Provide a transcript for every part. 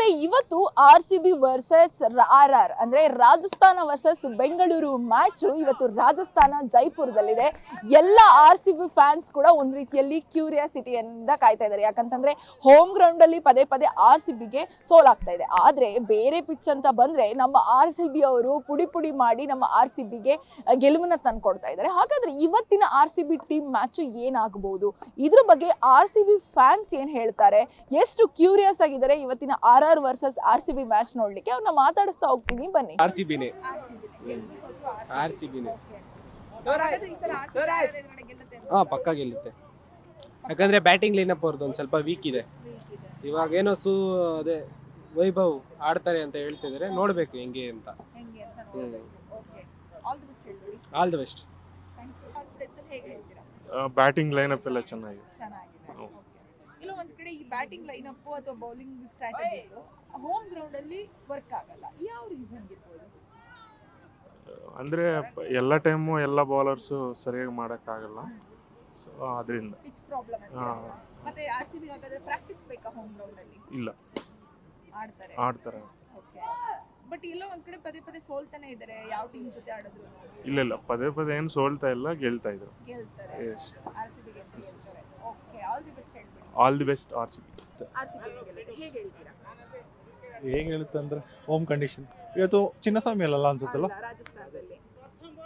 ವೀಕ್ಷಕರೇ, ಇವತ್ತು RCB versus RR ಅಂದ್ರೆ ರಾಜಸ್ಥಾನ ವರ್ಸಸ್ ಬೆಂಗಳೂರು ಮ್ಯಾಚ್ ಇವತ್ತು ರಾಜಸ್ಥಾನ ಜೈಪುರದಲ್ಲಿದೆ. ಎಲ್ಲ RCB ಫ್ಯಾನ್ಸ್ ಕೂಡ ಒಂದ್ ರೀತಿಯಲ್ಲಿ ಕ್ಯೂರಿಯಾಸಿಟಿಯಿಂದ ಕಾಯ್ತಾ ಇದ್ದಾರೆ. ಯಾಕಂತಂದ್ರೆ ಹೋಮ್ ಗ್ರೌಂಡ್ ಅಲ್ಲಿ ಪದೇ ಪದೇ RCBಗೆ ಸೋಲಾಗ್ತಾ ಇದೆ. ಆದ್ರೆ ಬೇರೆ ಪಿಚ್ ಅಂತ ಬಂದ್ರೆ ನಮ್ಮ RCB ಅವರು ಪುಡಿ ಪುಡಿ ಮಾಡಿ ನಮ್ಮ RCBಗೆ ಗೆಲುವನ್ನ ತಂದ್ಕೊಡ್ತಾ ಇದ್ದಾರೆ. ಹಾಗಾದ್ರೆ ಇವತ್ತಿನ RCB ಟೀಮ್ ಮ್ಯಾಚ್ ಏನಾಗಬಹುದು, ಇದ್ರ ಬಗ್ಗೆ RCB ಫ್ಯಾನ್ಸ್ ಏನ್ ಹೇಳ್ತಾರೆ, ಎಷ್ಟು ಕ್ಯೂರಿಯಸ್ ಆಗಿದ್ದಾರೆ ಇವತ್ತಿನ RR ವರ್ಸಸ್ RCB ಮ್ಯಾಚ್ ನೋಡ್ಲಿಕ್ಕೆ, ಅವ್ರನ್ನ ಮಾತಾಡಿಸ್ತಾ ಹೋಗ್ತೀನಿ. ಬನ್ನಿ. RCBನೇ ಪಕ್ಕ ಗೆಲ್ಲುತ್ತೆ. ಯಾಕಂದ್ರೆ ಬ್ಯಾಟಿಂಗ್ ಲೈನಪ್ ಅವ್ರದ್ದು ಒಂದು ಸ್ವಲ್ಪ ವೀಕ್ ಇದೆ. ಇವಾಗ ಏನೋ ಅದೇ ವೈಭವ್ ಆಡ್ತಾರೆ ಅಂತ ಹೇಳ್ತಿದ್ದಾರೆ, ನೋಡ್ಬೇಕು ಹೆಂಗೆ ಅಂತ. All the best. Batting lineup ಎಲ್ಲ ಚೆನ್ನಾಗಿದೆ. ಇಲ್ಲ ಒಂದ್ ಕಡೆ ಈ ಬ್ಯಾಟಿಂಗ್ ಲೈನಪ್ ಅಥವಾ ಬೌಲಿಂಗ್ ಸ್ಟ್ರಾಟಜೀಸ್ ಹೋಮ್ ಗ್ರೌಂಡ್ ಅಲ್ಲಿ ವರ್ಕ್ ಆಗಲ್ಲ, ಯಾವ ರೀಸನ್ ಇರ್ಬೋದು? ಅಂದ್ರೆ ಎಲ್ಲ ಟೈಮು ಎಲ್ಲ ಬೌಲರ್ಸು ಸರಿಯಾಗಿ ಮಾಡಕ್ಕಾಗಲ್ಲ, ಸೊ ಅದರಿಂದ ಪಿಚ್ ಪ್ರಾಬ್ಲಮ್ ಮತ್ತೆ RCB ಹಾಗಾದ್ರೆ ಪ್ರಾಕ್ಟೀಸ್ ಬೇಕಾ ಹೋಮ್ ಗ್ರೌಂಡ್ ಅಲ್ಲಿ? ಇಲ್ಲ, ಆಡ್ತಾರೆ. ಓಕೆ, ಬಟ್ ಎಲ್ಲೋ ಒಂದ್ ಕಡೆ ಪದೇ ಪದೇ ಸೋಲ್ತಾನೆ ಇದ್ದಾರೆ. ಯಾವ ಟೀಮ್ ಜೊತೆ ಆಡಿದ್ರು ಇಲ್ಲ ಪದೇ ಪದೇ ಏನು ಸೋಲ್ತಾ ಇಲ್ಲ, ಗೆಲ್ತಾ ಇದ್ರು. ಗೆಲ್ತಾರೆ. RCB ಗೆಲ್ತಾರೆ. ಓಕೆ, ಆಲ್ ದಿ ಬೆಸ್ಟ್ ಹೇಳ್ಬಿಡಿ. All the best RCB. ಹೇಗೆ ಹೇಳ್ತೀರಾ? ಹೇಗೆ ಹೇಳುತ್ತೆ ಅಂದ್ರೆ ಹೋಮ್ ಕಂಡೀಷನ್ ಇವತ್ತು ಚಿನ್ನಸ್ವಾಮಿ ಅಲ್ಲ ಅನ್ಸುತ್ತಲ್ಲ, ರಾಜಸ್ಥಾನದಲ್ಲಿ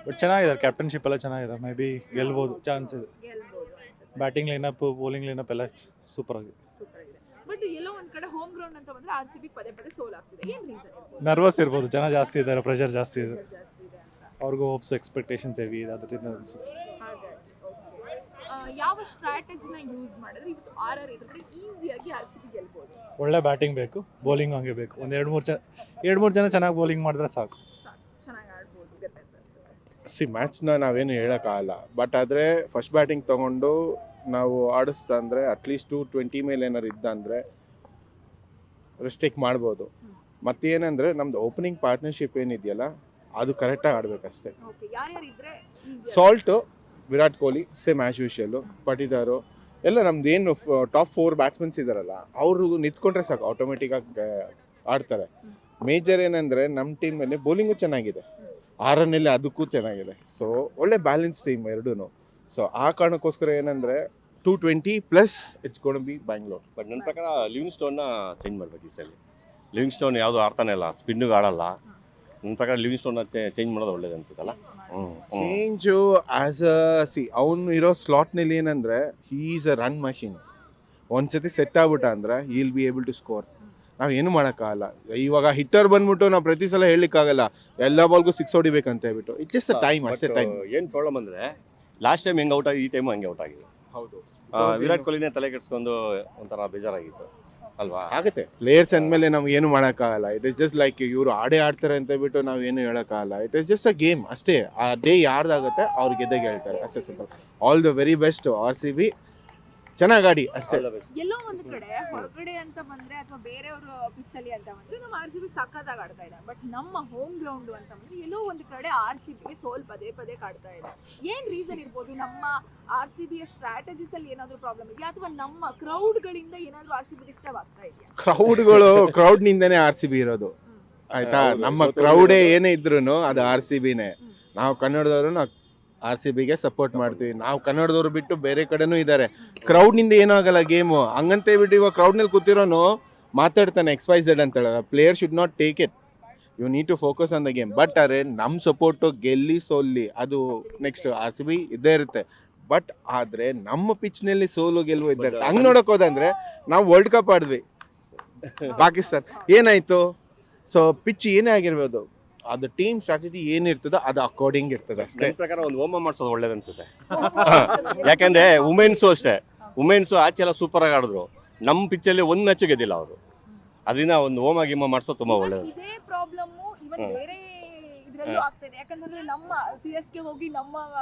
ಬಟ್ ಚೆನ್ನಾಗಿದ್ದಾರೆ. ಕ್ಯಾಪ್ಟನ್ಶಿಪ್ ಎಲ್ಲ ಚೆನ್ನಾಗಿದೆ. ಮೇ ಬಿ ಗೆಲ್ಬೋದು, ಚಾನ್ಸ್ ಇದೆ. ಗೆಲ್ಬಹುದು. ಬ್ಯಾಟಿಂಗ್ ಲೈನಪ್, ಬೌಲಿಂಗ್ ಲೈನಪ್ ಎಲ್ಲ ಸೂಪರ್ ಆಗಿದೆ. ಬಟ್ ಎಲ್ಲೋ ಒಂದ್ ಕಡೆ ಹೋಮ್ ಗ್ರೌಂಡ್ ಅಂತ ಬಂದ್ರೆ RCB ಪದೇ ಪದೇ ಸೋಲಾಗ್ತಿದೆ. ಏನ್ ರೀಸನ್ ಇರ್ಬೋದು? ನರ್ವಸ್ ಇರ್ಬೋದು, ಜನ ಜಾಸ್ತಿ ಇದ್ದಾರೆ, ಪ್ರೆಷರ್ ಜಾಸ್ತಿ ಇದೆ, ಜಾಸ್ತಿ ಇದೆ ಅಂತ ಅವ್ರಿಗೂ ಹೋಪ್ಸ್ ಎಕ್ಸ್ಪೆಕ್ಟೇಷನ್ಸ್ ಹೆವಿ ಇದೆ, ಅದರಿಂದ ಅನ್ಸುತ್ತೆ. ಹಾಗಾಗಿ ಯಾವ ಸ್ಟ್ರಾಟಜಿನ ಯೂಸ್ ಮಾಡಿದ್ರೆ ಇವತ್ತು RR ಇದ್ರ ಕಡೆ ಈಸಿಯಾಗಿ RCB ಗೆಲ್ಬಹುದು? ಒಳ್ಳೆ ಬ್ಯಾಟಿಂಗ್ ಬೇಕು, ಬೌಲಿಂಗ್ ಹಂಗೆ ಬೇಕು. ಒಂದು ಎರಡು ಮೂರು ಜನ ಚೆನ್ನಾಗಿ ಬೌಲಿಂಗ್ ಮಾಡಿದ್ರೆ ಸಾಕು, ಚೆನ್ನಾಗಿ ಆಡ್ಬೋದು. ಮ್ಯಾಚ್ನ ನಾವೇನು ಹೇಳೋಕ್ಕಾಗಲ್ಲ, ಬಟ್ ಆದರೆ ಫಸ್ಟ್ ಬ್ಯಾಟಿಂಗ್ ತೊಗೊಂಡು ನಾವು ಆಡಿಸ್ತಾ ಅಂದರೆ ಅಟ್ಲೀಸ್ಟ್ 220 ಮೇಲೆ ಏನಾರು ಇದ್ದಂದರೆ ರೆಸ್ಟ್ರಿಕ್ಟ್ ಮಾಡ್ಬೋದು. ಮತ್ತೇನೆಂದರೆ ನಮ್ಮದು ಓಪನಿಂಗ್ ಪಾರ್ಟ್ನರ್ಶಿಪ್ ಏನಿದೆಯಲ್ಲ ಅದು ಕರೆಕ್ಟಾಗಿ ಆಡಬೇಕಷ್ಟೇ. Salt, Virat Kohli same as usual, Patidar ಎಲ್ಲ ನಮ್ದು ಏನು ಟಾಪ್ 4 ಬ್ಯಾಟ್ಸ್ಮನ್ಸ್ ಇದ್ದಾರಲ್ಲ ಅವರು ನಿಂತ್ಕೊಂಡ್ರೆ ಸಾಕು, ಆಟೋಮೆಟಿಕ್ಕಾಗಿ ಆಡ್ತಾರೆ. ಮೇಜರ್ ಏನಂದರೆ ನಮ್ಮ ಟೀಮಲ್ಲಿ ಬೌಲಿಂಗು ಚೆನ್ನಾಗಿದೆ, RRನಲ್ಲಿ ಅದಕ್ಕೂ ಚೆನ್ನಾಗಿದೆ. ಸೊ ಒಳ್ಳೆ ಬ್ಯಾಲೆನ್ಸ್ ಟೀಮ್ ಎರಡೂ. ಸೊ ಆ ಕಾರಣಕ್ಕೋಸ್ಕರ ಏನಂದರೆ 220+ it's gonna be Bangalore. But ನನ್ನ ಪ್ರಕಾರ ಲಿವಿಂಗ್ಸ್ಟೋನ್ನ ಚೇಂಜ್ ಮಾಡಬೇಕು ಈ ಸಲ. ಲಿವಿಂಗ್ಸ್ಟೋನ್ ಯಾವುದು ಆಡ್ತಾನೆ ಇಲ್ಲ, ಸ್ಪಿನ್ನಿಗೆ ಆಡಲ್ಲ. ನನ್ನ ಪ್ರಕಾರ ಲಿವಿಂಗ್ಸ್ಟೋನ್ನ ಚೇಂಜ್ ಮಾಡೋದು ಒಳ್ಳೇದು ಅನ್ಸುತ್ತಲ್ಲ. ಚೇಂಜು ಆ್ಯಸ್ ಅವನು ಇರೋ ಸ್ಲಾಟ್ನಲ್ಲಿ ಏನಂದರೆ he is a run machine. ಒಂದ್ಸತಿ ಸೆಟ್ ಆಗ್ಬಿಟ್ಟ ಅಂದರೆ he will be able to score. ನಾವು ಏನು ಮಾಡೋಕ್ಕಾಗಲ್ಲ. ಇವಾಗ ಹಿಟ್ಟರ್ ಬಂದ್ಬಿಟ್ಟು ನಾವು ಪ್ರತಿ ಸಲ ಹೇಳಲಿಕ್ಕಾಗಲ್ಲ ಎಲ್ಲ ಬಾಲ್ಗೂ 6 ಹೊಡಿಬೇಕಂತ ಹೇಳ್ಬಿಟ್ಟು. ಇಟ್ಸ್ ಜಸ್ಟ್ ಅ ಟೈಮ್, ಅಷ್ಟೇ ಟೈಮ್. ಏನು ಪ್ರಾಬ್ಲಮ್ ಅಂದರೆ ಲಾಸ್ಟ್ ಟೈಮ್ ಹೆಂಗೆ ಔಟ್ ಆಗಿ ಈ ಟೈಮು ಹಂಗೆ ಔಟ್ ಆಗಿದೆ. ಹೌದು, ವಿರಾಟ್ ಕೊಹ್ಲಿನೇ ತಲೆ ಕೆಡಿಸ್ಕೊಂಡು ಒಂಥರ ಬೇಜಾರಾಗಿತ್ತು ಅಲ್ವಾ? ಆಗುತ್ತೆ. ಪ್ಲೇಯರ್ಸ್ ಅಂದಮೇಲೆ ನಾವು ಏನು ಮಾಡೋಕ್ಕಾಗಲ್ಲ. ಇಟ್ ಇಸ್ ಜಸ್ಟ್ ಲೈಕ್ ಇವರು ಆಡ್ತಾರೆ ಅಂತ ಹೇಳ್ಬಿಟ್ಟು ನಾವು ಏನು ಹೇಳೋಕ್ಕಾಗಲ್ಲ. It is just a game ಅಷ್ಟೇ. ಆ ಡೇ ಯಾರ್ದಾಗುತ್ತೆ ಅವ್ರು ಗೆದ್ದಾಗ ಹೇಳ್ತಾರೆ, ಅಷ್ಟೇ simple. All the very best RCB, ಚೆನ್ನಾಗಿ ಆಡಿ ಅಷ್ಟೇ. ಎಲ್ಲೋ ಒಂದು ಕಡೆ ಹೊರಗಡೆ ಅಂತ ಬಂದ್ರೆ ಅಥವಾ ಬೇರೆಯವರು ಪಿಚ್ ಅಲ್ಲಿ ಅಂತ ಬಂದ್ರೆ ನಮ್ಮ RCB ಸಕ್ಕತ್ತಾಗಿ ಆಡ್ತಾ ಇದೆ. ಬಟ್ ನಮ್ಮ ಹೋಮ್ ಗ್ರೌಂಡ್ ಅಂತ ಬಂದ್ರೆ ಎಲ್ಲೋ ಒಂದು ಕಡೆ RCBಗೆ ಸೋಲ್ ಪದೇ ಪದೇ ಕಾಡ್ತಾ ಇದೆ. ಏನ್ ರೀಸನ್ ಇರ್ಬೋದು? ನಮ್ಮ RCBಯ ಸ್ಟ್ರಾಟಜೀಸ್ ಅಲ್ಲಿ ಏನಾದ್ರು ಪ್ರಾಬ್ಲಮ್ ಇದೆಯಾ ಅಥವಾ ನಮ್ಮ ಕ್ರೌಡ್ ಗಳಿಂದ ಏನಾದ್ರು RCB ಡಿಸ್ಟರ್ಬ್ ಆಗ್ತಾ ಇದೆಯಾ? ಕ್ರೌಡ್ನಿಂದನೇ RCB ಇರೋದು, ಆಯ್ತಾ? ನಮ್ಮ ಕ್ರೌಡೇ ಏನೇ ಇದ್ರು ಅದು RCBನೇ. ನಾವು ಕನ್ನಡದವರು ನಾವು RCBಗೆ ಸಪೋರ್ಟ್ ಮಾಡ್ತೀವಿ. ನಾವು ಕನ್ನಡದವ್ರು ಬಿಟ್ಟು ಬೇರೆ ಕಡೆನೂ ಇದ್ದಾರೆ. ಕ್ರೌಡ್ನಿಂದ ಏನೂ ಆಗಲ್ಲ ಗೇಮು. ಹಂಗಂತ ಹೇಳ್ಬಿಟ್ಟು ಇವಾಗ ಕ್ರೌಡ್ನಲ್ಲಿ ಕೂತಿರೋನು ಮಾತಾಡ್ತಾನೆ XYZ ಅಂತ ಹೇಳೋದು. Player should not take it. You need to focus on the game. But ಅರೆ ನಮ್ಮ ಸಪೋರ್ಟು ಗೆಲ್ಲಿ ಸೋಲ್ಲಿ ಅದು ನೆಕ್ಸ್ಟ್ RCB ಇದ್ದೇ ಇರುತ್ತೆ. ಬಟ್ ಆದರೆ ನಮ್ಮ ಪಿಚ್ನಲ್ಲಿ ಸೋಲು ಗೆಲುವು ಇದ್ದೇ ಇರುತ್ತೆ. ಹಂಗೆ ನೋಡೋಕೆ ಹೋದಂದರೆ ನಾವು ವರ್ಲ್ಡ್ ಕಪ್ ಆಡಿದ್ವಿ ಪಾಕಿಸ್ತಾನ, ಏನಾಯಿತು? ಸೊ ಪಿಚ್ ಏನೇ ಆಗಿರ್ಬೋದು, ಅದು ಟೀಮ್ ಸ್ಟ್ರಾಟಜಿ ಏನಿರ್ತದೋ ಅದು ಅಕಾರ್ಡಿಂಗ್ ಇರ್ತದೆ ಅಷ್ಟೇ. ನನ್ನ ಪ್ರಕಾರ ಒಂದು ಹೋಮ ಮಾಡಿಸೋದು ಒಳ್ಳೇದು ಅನ್ಸುತ್ತೆ. ಯಾಕಂದ್ರೆ ವುಮೆನ್ಸು ಅಷ್ಟೇ, ವುಮೆನ್ಸು ಆಚೆ ಎಲ್ಲ ಸೂಪರ್ ಆಗಿ ಆಡಿದ್ರು. ನಮ್ಮ ಪಿಚ್ಚಲ್ಲಿ ಒಂದು ಮ್ಯಾಚ್ ಗೆದ್ದಿಲ್ಲ ಅವರು. ಅದರಿಂದ ಒಂದು ಹೋಮ ಗಿಮ ಮಾಡಿಸೋದು ತುಂಬಾ ಒಳ್ಳೇದು. ಇದೇ ಪ್ರಾಬ್ಲಮ್ ಇವನ್ ಬೇರೆ ಇದ್ರಲ್ಲೂ ಆಗ್ತದೆ. ಯಾಕಂದ್ರೆ ನಮ್ಮ CSK ಹೋಗಿ ನಮ್ಮ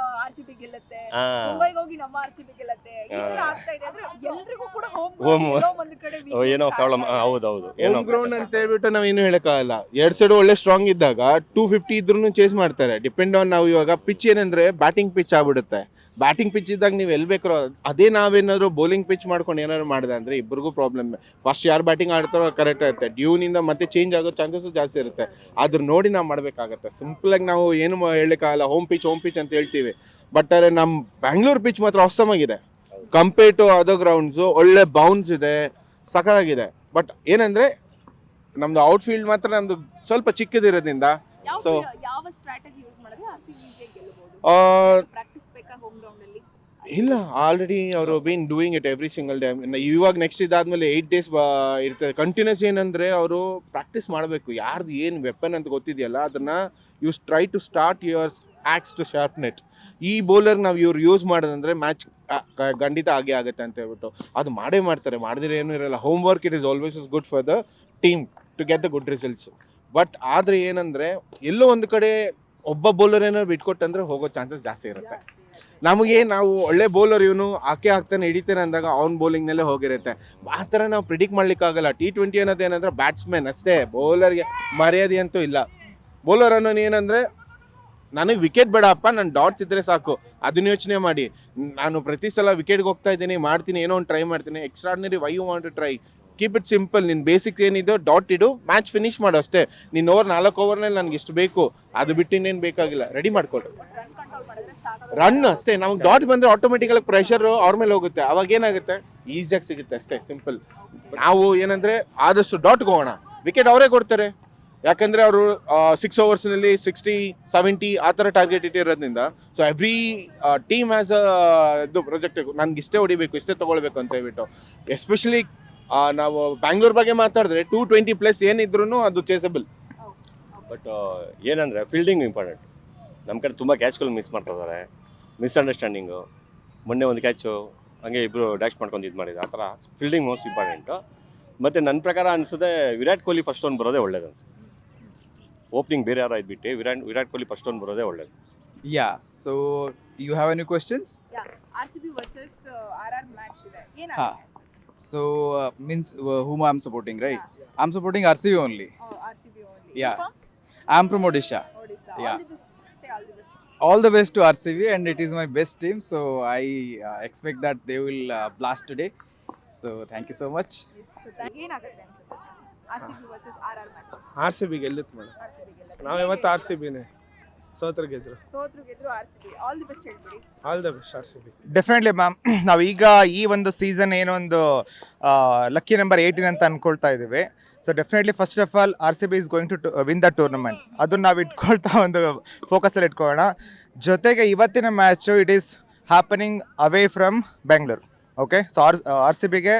RCB ಗೆಲ್ಲುತ್ತೆ, ಮುಂಬೈಗೆ ಹೋಗಿ ನಮ್ಮ RCB ಗೆಲ್ಲುತ್ತೆ. ಈ ತರ ಆಗ್ತಾ ಇದೆ ಅಂದ್ರೆ ಎಲ್ರಿಗೂ ಕೂಡ ಹೋಮ್ ಒಂದು ಕಡೆ ಏನೋ ಪ್ರಾಬ್ಲಮ್. ಹೌದೌದು, ಹೋಮ್ ಗ್ರೌಂಡ್ ಅಂತ ಹೇಳ್ಬಿಟ್ಟು ನಾವು ಏನು ಹೇಳಕ್ಕಾಗಲ್ಲ. ಎರಡು ಸೈಡ್ ಒಳ್ಳೆ ಸ್ಟ್ರಾಂಗ್ ಇದ್ದಾಗ 250 ಇದ್ರೂ ಚೇಸ್ ಮಾಡ್ತಾರೆ. ಡಿಪೆಂಡ್ ಆನ್ ನಾವು ಇವಾಗ ಪಿಚ್ ಏನಂದ್ರೆ ಬ್ಯಾಟಿಂಗ್ ಪಿಚ್ ಆಗ್ಬಿಡುತ್ತೆ. ಬ್ಯಾಟಿಂಗ್ ಪಿಚ್ ಇದ್ದಾಗ ನೀವು ಎಲ್ಲಿ ಬೇಕಾರೋ ಅದೇ ನಾವೇನಾದ್ರು ಬೌಲಿಂಗ್ ಪಿಚ್ ಮಾಡ್ಕೊಂಡು ಏನಾದ್ರು ಮಾಡಿದೆ ಅಂದರೆ ಇಬ್ಬರಿಗೂ ಪ್ರಾಬ್ಲಮ್. ಫಸ್ಟ್ ಯಾರು ಬ್ಯಾಟಿಂಗ್ ಆಡ್ತಾರೋ ಕರೆಕ್ಟ್ ಇರುತ್ತೆ, ಡ್ಯೂನಿಂದ ಮತ್ತೆ ಚೇಂಜ್ ಆಗೋ ಚಾನ್ಸಸ್ ಜಾಸ್ತಿ ಇರುತ್ತೆ. ಅದ್ರ ನೋಡಿ ನಾವು ಮಾಡಬೇಕಾಗತ್ತೆ. ಸಿಂಪಲಾಗಿ ನಾವು ಏನು ಹೇಳೋಕ್ಕಾಗಲ್ಲ, ಹೋಮ್ ಪಿಚ್ ಅಂತ ಹೇಳ್ತೀವಿ. ಬಟ್ ಆದರೆ ನಮ್ಮ ಬ್ಯಾಂಗ್ಳೂರ್ ಪಿಚ್ ಮಾತ್ರ awesome ಆಗಿದೆ ಕಂಪೇರ್ ಟು ಅದರ್ ಗ್ರೌಂಡ್ಸು. ಒಳ್ಳೆ ಬೌನ್ಸ್ ಇದೆ, ಸಖತ್ತಾಗಿದೆ. ಬಟ್ ಏನಂದರೆ ನಮ್ಮದು ಔಟ್ಫೀಲ್ಡ್ ಮಾತ್ರ ನಮ್ಮದು ಸ್ವಲ್ಪ ಚಿಕ್ಕದಿರೋದ್ರಿಂದ ಸೊ ಯಾವ ಸ್ಟ್ರಾಟಜಿ ಯೂಸ್ ಮಾಡಿದ್ರೆ ಆರ್ಸಿಬಿಗೆ ಗೆಲ್ಲಬಹುದು? ಪ್ರಾಕ್ಟೀಸ್ ಬೇಕಾ ಹೋಮ್ ಗ್ರೌಂಡ್ ಅಲ್ಲಿ? ಇಲ್ಲ, ಆಲ್ರೆಡಿ ಅವರು bean doing it every single day. ಇವಾಗ ನೆಕ್ಸ್ಟ್ ಇದಾದ್ಮೇಲೆ 8 days ಇರ್ತದೆ ಕಂಟಿನ್ಯೂಸ್. ಏನಂದರೆ ಅವರು ಪ್ರಾಕ್ಟೀಸ್ ಮಾಡಬೇಕು. ಯಾರ್ದು ಏನು ವೆಪನ್ ಅಂತ ಗೊತ್ತಿದೆಯಲ್ಲ ಅದನ್ನು try to start your axe to sharpen it. ಈ ಬೌಲರ್ ನಾವು ಯೂಸ್ ಮಾಡೋದಂದರೆ ಮ್ಯಾಚ್ ಖಂಡಿತ ಆಗುತ್ತೆ ಅಂತ ಹೇಳ್ಬಿಟ್ಟು ಅದು ಮಾಡ್ತಾರೆ. ಮಾಡಿದ್ರೆ ಏನೂ ಇರಲ್ಲ. Homework it is always is good for the team to get the good results. But ಆದರೆ ಏನಂದರೆ ಎಲ್ಲೋ ಒಂದು ಕಡೆ ಒಬ್ಬ ಬೌಲರ್ ಏನಾದ್ರು ಬಿಟ್ಕೊಟ್ಟಂದ್ರೆ ಹೋಗೋ ಚಾನ್ಸಸ್ ಜಾಸ್ತಿ ಇರುತ್ತೆ. ನಾವು ಒಳ್ಳೆ ಬೌಲರ್ ಇವನು ಹಾಕ್ತಾನೆ ಹಿಡಿತಾನೆ ಅಂದಾಗ ಅವ್ನ ಬೌಲಿಂಗ್ನಲ್ಲೇ ಹೋಗಿರುತ್ತೆ. ಆ ಥರ ನಾವು ಪ್ರಿಡಿಕ್ಟ್ ಮಾಡ್ಲಿಕ್ಕಾಗಲ್ಲ. T20 ಅನ್ನೋದು ಏನಂದ್ರೆ ಬ್ಯಾಟ್ಸ್ಮನ್ ಅಷ್ಟೇ, ಬೌಲರ್ಗೆ ಮರ್ಯಾದೆ ಅಂತೂ ಇಲ್ಲ. ಬೌಲರ್ ಅನ್ನೋನು ಏನಂದರೆ ನನಗೆ ವಿಕೆಟ್ ಬೇಡಪ್ಪ, ನನ್ನ ಡಾಟ್ಸ್ ಇದ್ದರೆ ಸಾಕು, ಅದನ್ನ ಯೋಚನೆ ಮಾಡಿ. ನಾನು ಪ್ರತಿ ಸಲ ವಿಕೆಟ್ಗೆ ಹೋಗ್ತಾ ಇದ್ದೀನಿ, ಮಾಡ್ತೀನಿ, ಏನೋ ಒಂದು ಟ್ರೈ ಮಾಡ್ತೀನಿ. Extraordinary why you want to try? Keep it simple. ನಿನ್ನ ಬೇಸಿಕ್ಸ್ ಏನಿದೆ ಡಾಟ್ ಇಡು, ಮ್ಯಾಚ್ ಫಿನಿಶ್ ಮಾಡು ಅಷ್ಟೇ. ನೀನು 4 ಓವರ್ನಲ್ಲಿ ನನಗೆ ಇಷ್ಟು ಬೇಕು, ಅದು ಬಿಟ್ಟು ಇನ್ನೇನು ಬೇಕಾಗಿಲ್ಲ, ರೆಡಿ ಮಾಡ್ಕೊಡು. ರನ್ ಅಷ್ಟೇ. ನಮಗೆ ಡಾಟ್ ಬಂದರೆ ಆಟೋಮೆಟಿಕಲಿ ಪ್ರೆಷರು ಅವ್ರ ಮೇಲೆ ಹೋಗುತ್ತೆ. ಅವಾಗ ಏನಾಗುತ್ತೆ, ಈಸಿಯಾಗಿ ಸಿಗುತ್ತೆ ಅಷ್ಟೇ, ಸಿಂಪಲ್. ನಾವು ಏನಂದರೆ ಆದಷ್ಟು ಡಾಟ್ಗೆ ಹೋಗೋಣ, ವಿಕೆಟ್ ಅವರೇ ಕೊಡ್ತಾರೆ. ಯಾಕಂದರೆ ಅವರು 6 ಓವರ್ಸ್ನಲ್ಲಿ 60-70 ಆ ಥರ ಟಾರ್ಗೆಟ್ ಇಟ್ಟಿರೋದ್ರಿಂದ. ಸೊ ಎವ್ರಿ ಟೀಮ್ ಹ್ಯಾಸ್ ಇದು ಪ್ರೊಜೆಕ್ಟ್, ನನಗೆ ಇಷ್ಟೇ ಹೊಡಿಬೇಕು, ಇಷ್ಟೇ ತೊಗೊಳ್ಬೇಕು ಅಂತ ಹೇಳ್ಬಿಟ್ಟು. ಎಸ್ಪೆಷಲಿ ನಾವು ಬ್ಯಾಂಗ್ಳೂರ್ ಬಗ್ಗೆ ಮಾತಾಡಿದ್ರೆ 220+ ಏನಿದ್ರು ಅದು ಚೇಸಬಲ್. ಬಟ್ ಏನಂದರೆ ಫೀಲ್ಡಿಂಗ್ ಇಂಪಾರ್ಟೆಂಟ್. ನಮ್ಮ ಕಡೆ ತುಂಬ ಕ್ಯಾಚ್ಗಳು ಮಿಸ್ ಮಾಡ್ತಾ ಇದ್ದಾರೆ, ಮಿಸ್ಅಂಡರ್ಸ್ಟ್ಯಾಂಡಿಂಗು. ಮೊನ್ನೆ ಒಂದು ಕ್ಯಾಚು ಹಂಗೆ ಇಬ್ಬರು ಡ್ಯಾಶ್ ಮಾಡ್ಕೊಂಡು ಇದು ಮಾಡಿದ್ರು. ಆ ಥರ ಫೀಲ್ಡಿಂಗ್ ಮೋಸ್ಟ್ ಇಂಪಾರ್ಟೆಂಟು. ಮತ್ತು ನನ್ನ ಪ್ರಕಾರ ಅನಿಸುತ್ತೆ ವಿರಾಟ್ ಕೊಹ್ಲಿ ಫಸ್ಟ್ ಒನ್ ಬರೋದೇ ಒಳ್ಳೇದು ಅನಿಸುತ್ತೆ. ಓಪನಿಂಗ್ ಬೇರೆ ಯಾರು ಇದ್ಬಿಟ್ಟು ವಿರಾಟ್ ಕೊಹ್ಲಿ ಫಸ್ಟ್ ಒನ್ ಬರೋದೇ ಒಳ್ಳೇದು. Yeah, so you have any questions? RCB versus RR match ಇದೆ, Ha. ಏನಾಗುತ್ತೆ? So means whom I'm supporting, right? I'm supporting RCB only. RCB only. Yeah. I'm from Odisha. Odisha. Yeah. All the best. Say all the best. All the best to RCB, and it is my best team, so I expect that they will blast today. So thank you so much. ಏನಾಗುತ್ತೆ ಅನ್ಸುತ್ತೆ RCB versus RR match? RCB ಗೆಲ್ಲುತ್ತೆ madam. RCB ಗೆಲ್ಲುತ್ತೆ. ನಾವು ಇವತ್ತು RCBನೇ, ಸೋತ್ರು ಗೆದ್ರು. ಸೋತ್ರು ಗೆದ್ರು ಆರ್ಸಿಬಿ. ಆಲ್ ದಿ ಬೆಸ್ಟ್ ಹೇಳ್ಬಿಡಿ. All the best RCB. Definitely ma'am. ನಾವೀಗ ಈ ಒಂದು ಸೀಸನ್ ಏನೊಂದು ಲಕ್ಕಿ ನಂಬರ್ 18 ಅಂತ ಅಂದ್ಕೊಳ್ತಾ ಇದ್ದೀವಿ. So definitely first of all RCB is going to win the tournament. ಅದನ್ನು ನಾವು ಇಟ್ಕೊಳ್ತಾ ಒಂದು ಫೋಕಸಲ್ಲಿ ಇಟ್ಕೊಳ್ಳೋಣ. ಜೊತೆಗೆ ಇವತ್ತಿನ match it is happening away from Bengaluru. Okay, so RCBಗೆ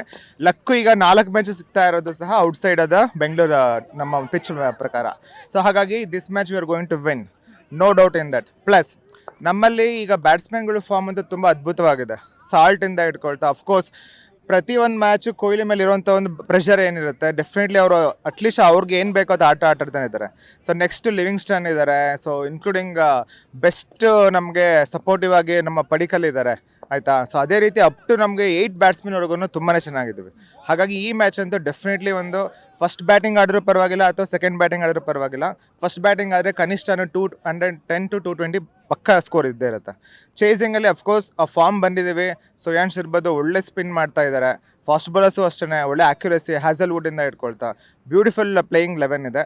ಲಕ್ಕು ಈಗ 4 ಮ್ಯಾಚಸ್ ಸಿಗ್ತಾ ಇರೋದು ಸಹ ಔಟ್ಸೈಡ್ ಅದ ಬೆಂಗಳೂರು ನಮ್ಮ ಪಿಚ್ ಪ್ರಕಾರ. ಸೊ ಹಾಗಾಗಿ this match we are going to win, no doubt in that. Plus ನಮ್ಮಲ್ಲಿ ಈಗ ಬ್ಯಾಟ್ಸ್ಮನ್ಗಳು ಫಾರ್ಮ್ ಅಂತೂ ತುಂಬ ಅದ್ಭುತವಾಗಿದೆ. ಸಾಲ್ಟಿಂದ ಇಟ್ಕೊಳ್ತಾ ಅಫ್ಕೋರ್ಸ್ ಪ್ರತಿ ಒಂದು ಮ್ಯಾಚು ಕೊಹ್ಲಿ ಮೇಲೆ ಇರುವಂಥ ಒಂದು ಪ್ರೆಷರ್ ಏನಿರುತ್ತೆ, ಡೆಫಿನೆಟ್ಲಿ ಅವರು ಅಟ್ಲೀಸ್ಟ್ ಅವ್ರಿಗೆ ಏನು ಬೇಕೋ ಅದು ಆಟಾಡ್ತಾನೆ ಇದ್ದಾರೆ. ಸೊ ನೆಕ್ಸ್ಟ್ ಲಿವಿಂಗ್ಸ್ಟನ್ ಇದ್ದಾರೆ, ಸೊ ಇನ್ಕ್ಲೂಡಿಂಗ್ ಬೆಸ್ಟ್ ನಮಗೆ ಸಪೋರ್ಟಿವ್ ಆಗಿ ನಮ್ಮ ಪಡಿಕಲ್ ಇದ್ದಾರೆ, ಆಯಿತಾ. ಸೊ ಅದೇ ರೀತಿ ಅಪ್ ಟು ನಮಗೆ 8 ಬ್ಯಾಟ್ಸ್ಮನ್ವರೆಗೂ ತುಂಬಾ ಚೆನ್ನಾಗಿದ್ದೀವಿ. ಹಾಗಾಗಿ ಈ ಮ್ಯಾಚ್ ಅಂತೂ ಡೆಫಿನೆಟ್ಲಿ ಒಂದು ಫಸ್ಟ್ ಬ್ಯಾಟಿಂಗ್ ಆಡಿದ್ರೂ ಪರವಾಗಿಲ್ಲ ಅಥವಾ ಸೆಕೆಂಡ್ ಬ್ಯಾಟಿಂಗ್ ಆಡಿದ್ರೂ ಪರವಾಗಿಲ್ಲ. ಫಸ್ಟ್ ಬ್ಯಾಟಿಂಗ್ ಆದರೆ ಕನಿಷ್ಠ 210 to 220 ಪಕ್ಕಾ ಸ್ಕೋರ್ ಇದ್ದೇ ಇರುತ್ತೆ. ಚೇಸಿಂಗಲ್ಲಿ ಅಫ್ಕೋರ್ಸ್ ಆ ಫಾರ್ಮ್ ಬಂದಿದ್ದೀವಿ. ಸೋಯಾನ್ಶ್ ಇರ್ಬೋದು, ಒಳ್ಳೆ ಸ್ಪಿನ್ ಮಾಡ್ತಾ ಇದ್ದಾರೆ. ಫಾಸ್ಟ್ ಬಾಲರ್ಸು ಅಷ್ಟೇ ಒಳ್ಳೆ ಆಕ್ಯುರಸಿ, ಹ್ಯಾಸಲ್ವುಡ್ಡಿಂದ ಇಟ್ಕೊಳ್ತಾ ಬ್ಯೂಟಿಫುಲ್ ಪ್ಲೇಯಿಂಗ್ 11 ಇದೆ.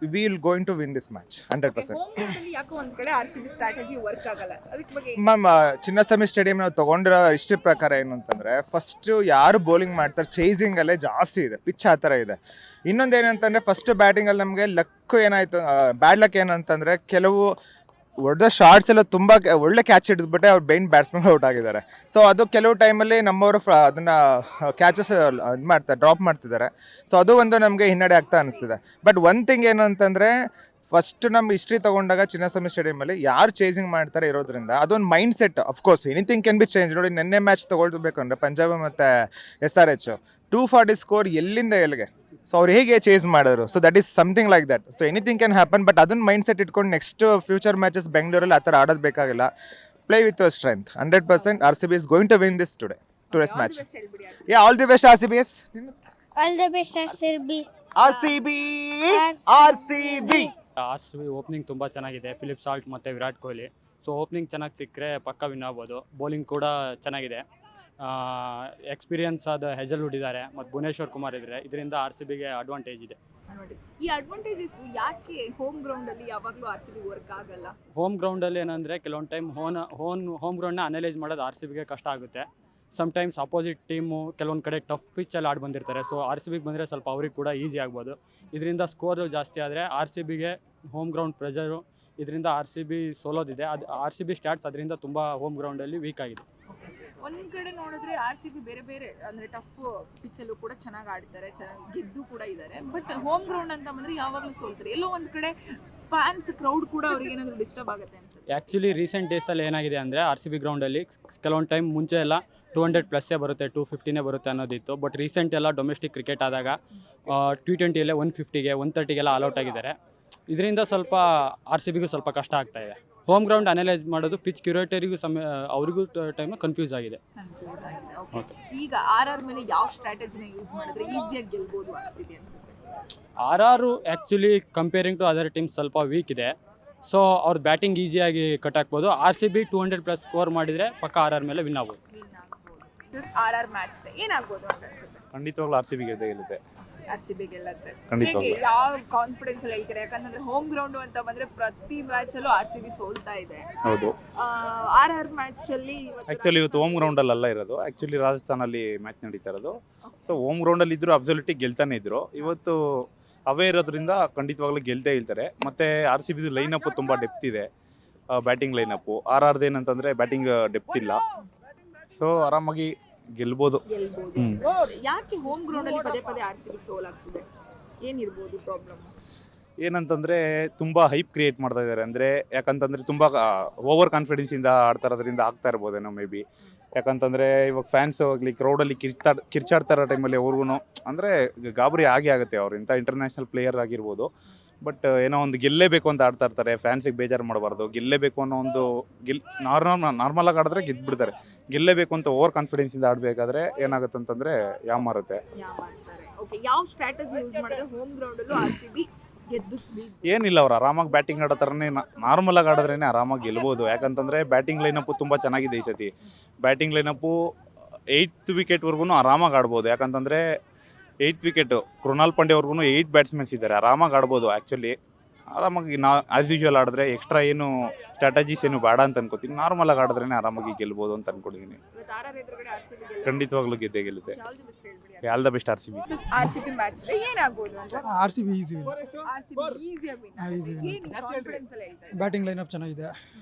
We will going to win this match 100%. Home ground ಅಲ್ಲಿ ಯಾಕೋ ಒಂದ್ ಕಡೆ ಆರ್ಸಿಬಿ ಸ್ಟ್ರಾಟಜಿ ವರ್ಕ್ ಆಗಲ್ಲ, ಅದಕ್ಕೆ ಬಗ್ಗೆ ಮ್ಯಾಮ್ ಚಿನ್ನಸ್ವಾಮಿ ಸ್ಟೇಡಿಯಂ ನಾವು ತೊಗೊಂಡಿರೋ ಹಿಸ್ಟ್ರಿ ಪ್ರಕಾರ ಏನು ಅಂತಂದರೆ ಫಸ್ಟು ಯಾರು ಬೌಲಿಂಗ್ ಮಾಡ್ತಾರೆ ಚೇಸಿಂಗಲ್ಲೇ ಜಾಸ್ತಿ ಇದೆ, ಪಿಚ್ ಆ ಥರ ಇದೆ. ಇನ್ನೊಂದು ಏನಂತಂದರೆ ಫಸ್ಟ್ ಬ್ಯಾಟಿಂಗಲ್ಲಿ ನಮಗೆ ಲಕ್ಕು ಏನಾಯಿತು, ಬ್ಯಾಡ್ ಲಕ್ ಏನಂತಂದರೆ ಕೆಲವು ಹೊಡೆದ ಶಾರ್ಟ್ಸ್ ಎಲ್ಲ ತುಂಬ ಒಳ್ಳೆ ಕ್ಯಾಚ್ ಹಿಡಿದ್ಬಿಟ್ಟೆ ಅವ್ರು ಬೈನ್ ಬ್ಯಾಟ್ಸ್ಮನ್ ಔಟ್ ಆಗಿದ್ದಾರೆ. ಸೊ ಅದು ಕೆಲವು ಟೈಮಲ್ಲಿ ನಮ್ಮವರು ಅದನ್ನು ಕ್ಯಾಚಸ್ ಇದು ಮಾಡ್ತಾರೆ, ಡ್ರಾಪ್ ಮಾಡ್ತಿದ್ದಾರೆ. ಸೊ ಅದು ಒಂದು ನಮಗೆ ಹಿನ್ನಡೆ ಆಗ್ತಾ ಅನಿಸ್ತಿದೆ. ಬಟ್ ಒನ್ ಥಿಂಗ್ ಏನು ಅಂತಂದರೆ ಫಸ್ಟ್ ನಮ್ಮ ಹಿಸ್ಟ್ರಿ ತೊಗೊಂಡಾಗ ಚಿನ್ನಸ್ವಾಮಿ ಸ್ಟೇಡಿಯಮಲ್ಲಿ ಯಾರು ಚೇಸಿಂಗ್ ಮಾಡ್ತಾರೆ ಇರೋದ್ರಿಂದ ಅದೊಂದು mind set. Of course anything can be change. ನೋಡಿ ನೆನ್ನೆ ಮ್ಯಾಚ್ ತೊಗೊಳ್ಬೇಕು ಅಂದರೆ ಪಂಜಾಬ್ ಮತ್ತು SRH 240 ಸ್ಕೋರ್ ಎಲ್ಲಿಂದ ಎಲ್ಲಿಗೆ. ಸೊ ಅವ್ರು ಹೇಗೆ ಚೇಸ್ ಮಾಡಿದ್ರು. So that is something like that. So anything can happen. But ಅದನ್ನು ಮೈಂಡ್ ಸೆಟ್ ಇಟ್ಕೊಂಡು ನೆಕ್ಸ್ಟ್ ಫ್ಯೂಚರ್ ಮ್ಯಾಚಸ್ ಬೆಂಗಳೂರಲ್ಲಿ ಆ ಥರ ಆಡೋದು ಬೇಕಾಗಿಲ್ಲ. Play with your strength. 100% RCB is going to win this today's match. Best ಹೇಳ್ಬಿಡಿ. Yeah, all the best RCBs. All the best RCB. RCB. RCB. RCB opening ತುಂಬ ಚೆನ್ನಾಗಿದೆ. Philip salt ಮತ್ತು Virat Kohli so opening ಚೆನ್ನಾಗಿ ಸಿಕ್ಕರೆ ಪಕ್ಕ ವಿನ್ ಆಗ್ಬೋದು. Bowling ಕೂಡ ಚೆನ್ನಾಗಿದೆ. ಎಕ್ಸ್ಪೀರಿಯನ್ಸ್ ಆದ ಹೆಜಲ್ವುಡ್ ಇದ್ದಾರೆ ಮತ್ತು ಭುವನೇಶ್ವರ್ ಕುಮಾರ್ ಇದ್ದಾರೆ. ಇದರಿಂದ RCBಗೆ ಅಡ್ವಾಂಟೇಜ್ ಇದೆ. ಈ ಅಡ್ವಾಂಟೇಜಸ್ ಯಾಕೆ ಹೋಮ್ ಗ್ರೌಂಡ್ ಅಲ್ಲಿ ಯಾವಾಗಲೂ RCB ವರ್ಕ್ ಆಗಲ್ಲ? ಹೋಮ್ ಗ್ರೌಂಡಲ್ಲಿ ಏನಂದರೆ ಕೆಲವೊಂದು ಟೈಮ್ ಹೋಮ್ ಗ್ರೌಂಡ್ನ ಅನಲೈಸ್ ಮಾಡೋದು RCBಗೆ ಕಷ್ಟ ಆಗುತ್ತೆ. ಸಮ್ಟೈಮ್ಸ್ ಅಪೋಸಿಟ್ ಟೀಮು ಕೆಲವೊಂದು ಕಡೆ ಟಫ್ ಪಿಚ್ಚಲ್ಲಿ ಆಡಿ ಬಂದಿರ್ತಾರೆ. ಸೊ RCBಗೆ ಬಂದರೆ ಸ್ವಲ್ಪ ಅವ್ರಿಗೆ ಕೂಡ ಈಸಿ ಆಗ್ಬೋದು. ಇದರಿಂದ ಸ್ಕೋರು ಜಾಸ್ತಿ ಆದರೆ RCBಗೆ ಹೋಮ್ ಗ್ರೌಂಡ್ ಪ್ರೆಷರು, ಇದರಿಂದ RCB ಸೋಲೋದಿದೆ. ಅದು RCB ಸ್ಟ್ಯಾಟ್ಸ್ ಅದರಿಂದ ತುಂಬ ಹೋಮ್ ಗ್ರೌಂಡಲ್ಲಿ ವೀಕ್ ಆಗಿದೆ. ಒಂದ್ ಕಡೆ ನೋಡಿದ್ರೆ RCB ಬೇರೆ ಬೇರೆ ಅಂದ್ರೆ ಟಫ್ ಪಿಚ್ಚಲ್ಲೂ ಕೂಡ ಚೆನ್ನಾಗಿ ಆಡ್ತಾರೆ, ಚೆನ್ನಾಗಿ ಗೆದ್ದು ಕೂಡ ಇದ್ದಾರೆ. ಬಟ್ ಹೋಮ್ ಗ್ರೌಂಡ್ ಅಂತ ಬಂದ್ರೆ ಯಾವಾಗಲೂ ಸೋಲ್ತಾರೆ. ಎಲ್ಲೋ ಒಂದ್ ಕಡೆ ಫ್ಯಾನ್ಸ್ ಕ್ರೌಡ್ ಕೂಡ ಅವ್ರಿಗೆ ಏನಾದರೂ ಡಿಸ್ಟರ್ಬ್ ಆಗುತ್ತೆ ಅನ್ಸುತ್ತೆ. ಆ್ಯಕ್ಚುಲಿ ರೀಸೆಂಟ್ ಡೇಸಲ್ಲಿ ಏನಾಗಿದೆ ಅಂದರೆ RCB ಗ್ರೌಂಡಲ್ಲಿ ಕೆಲವೊಂದು ಟೈಮ್ ಮುಂಚೆ ಎಲ್ಲ 200+ ಬರುತ್ತೆ, 250 ಬರುತ್ತೆ ಅನ್ನೋದಿತ್ತು. ಬಟ್ ರೀಸೆಂಟ್ ಎಲ್ಲ ಡೊಮೆಸ್ಟಿಕ್ ಕ್ರಿಕೆಟ್ ಆದಾಗ T20ಯಲ್ಲೇ 150ಗೆ 130ಗೆಲ್ಲ ಆಲ್ಔಟ್ ಆಗಿದ್ದಾರೆ. ಇದರಿಂದ ಸ್ವಲ್ಪ RCBಗೂ ಸ್ವಲ್ಪ ಕಷ್ಟ ಆಗ್ತಾ ಇದೆ. ಹೋಮ್ ಗ್ರೌಂಡ್ ಅನಲೈಸ್ ಮಾಡೋದು ಪಿಚ್ ಕ್ಯೂರೇಟರಿಗೂ ಅವರಿಗೂ ಟೈಮ್ ಕನ್ಫ್ಯೂಸ್ ಆಗಿದೆ. ಓಕೆ. ಈಗ RR ಮೇಲೆ ಯಾವ ಸ್ಟ್ರಾಟಜಿನ ಯೂಸ್ ಮಾಡಿದ್ರೆ ಈಸಿಯಾಗಿ ಗೆಲ್ಬೋದು RCB ಅನ್ಸುತ್ತೆ? RR actually comparing to other teams ಸ್ವಲ್ಪ ವೀಕ್ ಇದೆ. ಸೊ ಅವ್ರ ಬ್ಯಾಟಿಂಗ್ ಈಸಿಯಾಗಿ ಕಟ್ ಹಾಕ್ಬೋದು. RCB 200+ ಸ್ಕೋರ್ ಮಾಡಿದರೆ ಪಕ್ಕ RR ಮೇಲೆ ವಿನ್ ಆಗ್ಬೋದು. RR ಮ್ಯಾಚ್ ಏನಾಗ್ಬೋದು ಅಂತ ಅನ್ಸುತ್ತೆ? ಖಂಡಿತವಾಗ್ಲೂ RCB ಗೆಲ್ಲುತ್ತೆ. RCB ಗೆಲ್ಲುತ್ತೆ. ಖಂಡಿತವಾಗ್ಲೂ. ಹೇಗೆ? ಯಾವ ಕಾನ್ಫಿಡೆನ್ಸ್ ಅಲ್ಲಿ ಹೇಳ್ತೀರಾ? ಯಾಕಂದ್ರೆ ಹೋಮ್ ಗ್ರೌಂಡ್ ಅಂತ ಬಂದ್ರೆ ಪ್ರತಿ ಮ್ಯಾಚ್ ಅಲ್ಲೂ RCB ಸೋಲ್ತಾ ಇದೆ. ಹೌದು. RR ಮ್ಯಾಚ್ ಅಲ್ಲಿ ಆ್ಯಕ್ಚುಲಿ ಇವತ್ತು ಹೋಮ್ ಗ್ರೌಂಡಲ್ಲಿ ಅಲ್ಲ ಇರೋದು, ಆ್ಯಕ್ಚುಲಿ ರಾಜಸ್ಥಾನಲ್ಲಿ ಮ್ಯಾಚ್ ನಡೀತಾ ಇರೋದು. ಸೊ ಹೋಮ್ ಗ್ರೌಂಡಲ್ಲಿ ಇದ್ರು ಅಬ್ಸಲ್ಯೂಟ್ಲಿ ಗೆಲ್ತಾನೆ ಇದ್ರು. ಇವತ್ತು ಅವೇ ಇರೋದ್ರಿಂದ ಖಂಡಿತವಾಗ್ಲೂ ಗೆಲ್ತೇ ಇರ್ತಾರೆ. ಮತ್ತು RCBದು ಲೈನಪ್ ತುಂಬ ಡೆಪ್ತ್ ಇದೆ, ಬ್ಯಾಟಿಂಗ್ ಲೈನಪ್ಪು. RRದು ಏನಂತಂದರೆ ಬ್ಯಾಟಿಂಗ್ ಡೆಪ್ತ್ ಇಲ್ಲ. ಸೊ ಆರಾಮಾಗಿ ಗೆಲ್ಬೋದು. ಯಾಕೆ ಹೋಮ್ ಗ್ರೌಂಡ್ ಅಲ್ಲಿ ಪದೇ ಪದೇ RCB ಸೋಲಾಗ್ತಿದೆ? ಏನಿರ್ಬೋದು ಪ್ರಾಬ್ಲಮ್? ಏನಂತಂದರೆ ತುಂಬ ಹೈಪ್ ಕ್ರಿಯೇಟ್ ಮಾಡ್ತಾ ಇದ್ದಾರೆ. ಅಂದರೆ ಯಾಕಂತಂದರೆ ತುಂಬ ಓವರ್ ಕಾನ್ಫಿಡೆನ್ಸಿಂದ ಆಡ್ತಾ ಇರೋದ್ರಿಂದ ಆಗ್ತಾ ಇರ್ಬೋದೇನೋ ಮೇ ಬಿ. ಯಾಕಂತಂದರೆ ಇವಾಗ ಫ್ಯಾನ್ಸ್ ಆಗಲಿ ಕ್ರೌಡಲ್ಲಿ ಕಿರ್ಚಾಡ್ತಾ ಇರೋ ಟೈಮಲ್ಲಿ ಅವ್ರಿಗೂ ಅಂದರೆ ಗಾಬರಿ ಆಗೇ ಆಗುತ್ತೆ. ಅವ್ರು ಇಂಥ ಇಂಟರ್ನ್ಯಾಷನಲ್ ಪ್ಲೇಯರ್ ಆಗಿರ್ಬೋದು. ಬಟ್ ಏನೋ ಒಂದು ಗೆಲ್ಲೇಬೇಕು ಅಂತ ಆಡ್ತಾ ಇರ್ತಾರೆ. ಫ್ಯಾನ್ಸಿಗೆ ಬೇಜಾರು ಮಾಡಬಾರ್ದು. ಗೆಲ್ಲೇಬೇಕು ಅನ್ನೋ ಒಂದು ನಾರ್ಮಲಾಗಿ ಆಡಿದ್ರೆ ಗೆದ್ದುಬಿಡ್ತಾರೆ. ಗೆಲ್ಲೇಬೇಕು ಅಂತ ಓವರ್ ಕಾನ್ಫಿಡೆನ್ಸಿಂದ ಆಡಬೇಕಾದ್ರೆ ಏನಾಗುತ್ತೆ ಅಂತಂದರೆ ಯಾಮಾರುತ್ತೆ. ಓಕೆ. ಯಾವ ಸ್ಟ್ರಾಟಜಿ ಯೂಸ್ ಮಾಡಿದ್ರೆ ಹೋಮ್ ಗ್ರೌಂಡ್ ಅಲ್ಲೂ RCB ಗೆದ್ದು? ಏನಿಲ್ಲ, ಅವ್ರು ಆರಾಮಾಗಿ ಬ್ಯಾಟಿಂಗ್ ಆಡೋ ಥರನೇ ನಾರ್ಮಲಾಗಿ ಆಡಿದ್ರೇ ಆರಾಮಾಗಿ ಗೆಲ್ಬೋದು. ಯಾಕಂತಂದರೆ ಬ್ಯಾಟಿಂಗ್ ಲೈನಪ್ಪು ತುಂಬ ಚೆನ್ನಾಗಿದೆ ಈ ಸತಿ. ಬ್ಯಾಟಿಂಗ್ ಲೈನಪ್ಪು 8th ವಿಕೆಟ್ವರೆಗೂ ಆರಾಮಾಗಿ ಆಡ್ಬೋದು. ಯಾಕಂತಂದರೆ 8th ವಿಕೆಟು ಕೃಣಾಲ್ ಪಾಂಡೆ ಅವ್ರಿಗೂ 8 ಬ್ಯಾಟ್ಸ್ಮನ್ಸ್ ಇದ್ದಾರೆ. ಆರಾಮಾಗಿ ಆಡ್ಬೋದು. ಆ್ಯಕ್ಚುಲಿ ಆರಾಮಾಗಿ ಆ್ಯಸ್ ಯೂಶುವಲ್ ಆಡಿದ್ರೆ ಎಕ್ಸ್ಟ್ರಾ ಏನು ಸ್ಟ್ರಾಟಜೀಸ್ ಏನು ಬೇಡ ಅಂತ ಅನ್ಕೋತೀನಿ. ನಾರ್ಮಲಾಗಿ ಆಡಿದ್ರೇ ಆರಾಮಾಗಿ ಗೆಲ್ಬೋದು ಅಂತ ಅನ್ಕೊಂಡಿದ್ದೀನಿ. ಖಂಡಿತವಾಗ್ಲೂ ಗೆದ್ದೇ ಗೆಲ್ಲುತ್ತೆ. All the best RCB. RCB match ಏನಾಗ್ಬೋದು ಅಂತ? RCB easy win. RCB easy win. Confidence ಅಲ್ಲಿ ಹೇಳ್ತಾ ಇದ್ದಾರೆ. ಬ್ಯಾಟಿಂಗ್ ಲೈನಪ್ ಚೆನ್ನಾಗಿದೆ,